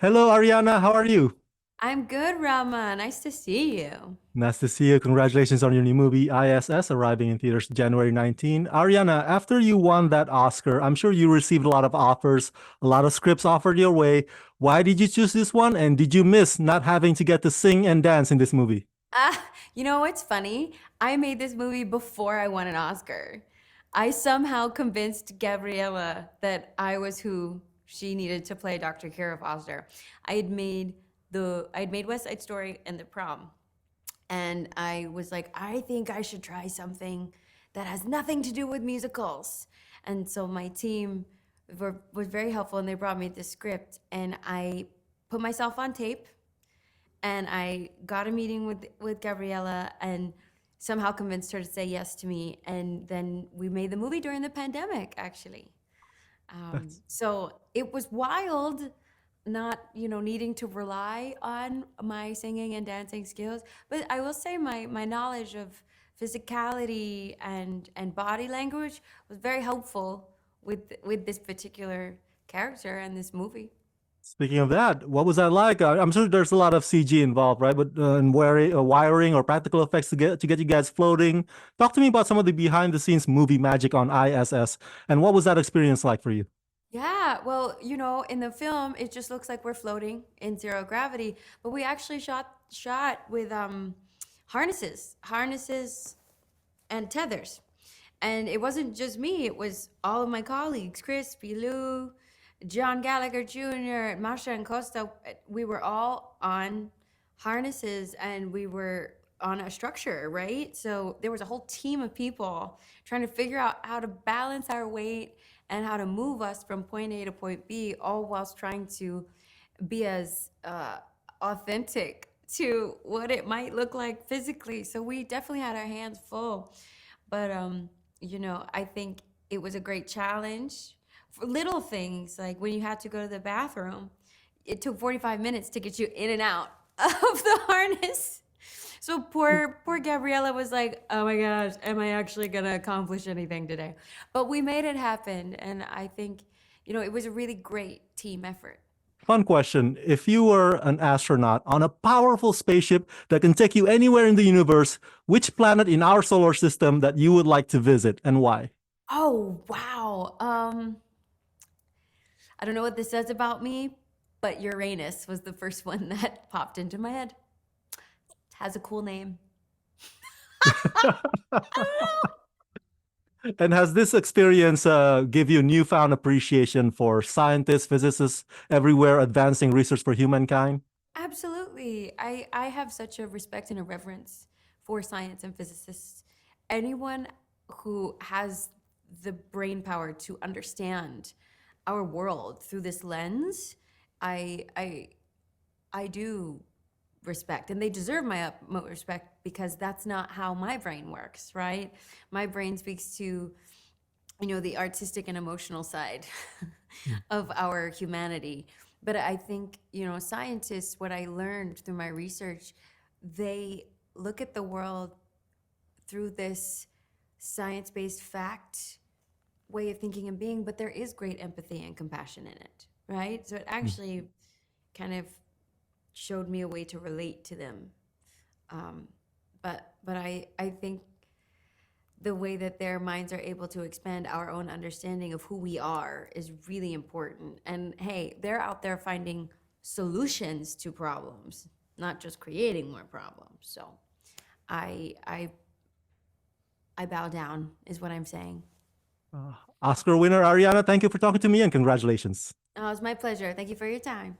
Hello, Ariana. How are you? I'm good, Rama. Nice to see you. Nice to see you. Congratulations on your new movie, I.S.S., arriving in theaters January 19. Ariana, after you won that Oscar, I'm sure you received a lot of offers, a lot of scripts offered your way. Why did you choose this one? And did you miss not having to get to sing and dance in this movie? You know what's funny? I made this movie before I won an Oscar. I somehow convinced Gabriella that I was who she needed to play Dr. Kara Foster. I'd made West Side Story and The Prom. And I was like, I think I should try something that has nothing to do with musicals. And so my team was very helpful and they brought me this script and I put myself on tape and I got a meeting with Gabriella and somehow convinced her to say yes to me. And then we made the movie during the pandemic, actually. That's So it was wild, not needing to rely on my singing and dancing skills. But I will say my knowledge of physicality and body language was very helpful with this particular character and this movie. Speaking of that, what was that like? I'm sure there's a lot of CG involved, right? But and wiring or practical effects to get you guys floating. Talk to me about some of the behind the scenes movie magic on ISS, and what was that experience like for you? Yeah, well, in the film, it just looks like we're floating in zero gravity, but we actually shot with harnesses and tethers. And it wasn't just me, it was all of my colleagues, Chris, Lou, John Gallagher Jr., Masha and Costa. We were all on harnesses and we were on a structure, right? So there was a whole team of people trying to figure out how to balance our weight and how to move us from point A to point B, all whilst trying to be as authentic to what it might look like physically. So we definitely had our hands full. But I think it was a great challenge for little things like when you had to go to the bathroom, it took 45 minutes to get you in and out of the harness. So poor Gabriella was like, "Oh my gosh, am I actually gonna accomplish anything today?" But we made it happen, and I think it was a really great team effort. Fun question. If you were an astronaut on a powerful spaceship that can take you anywhere in the universe, which planet in our solar system that you would like to visit and why? Oh wow. I don't know what this says about me, but Uranus was the first one that popped into my head. It has a cool name. I don't know. And has this experience give you newfound appreciation for scientists, physicists everywhere advancing research for humankind? Absolutely. I have such a respect and a reverence for science and physicists. Anyone who has the brain power to understand our world through this lens, I I I do respect, and they deserve my utmost respect because that's not how my brain works, right? My brain speaks to the artistic and emotional side of our humanity. But I think scientists, what I learned through my research, they look at the world through this science-based fact way of thinking and being, but there is great empathy and compassion in it, right? So it actually kind of showed me a way to relate to them. Um, but I think the way that their minds are able to expand our own understanding of who we are is really important. And hey, they're out there finding solutions to problems, not just creating more problems. So I I I bow down is what I'm saying. Uh, Oscar winner Ariana, thank you for talking to me and congratulations. Oh, it's my pleasure. Thank you for your time.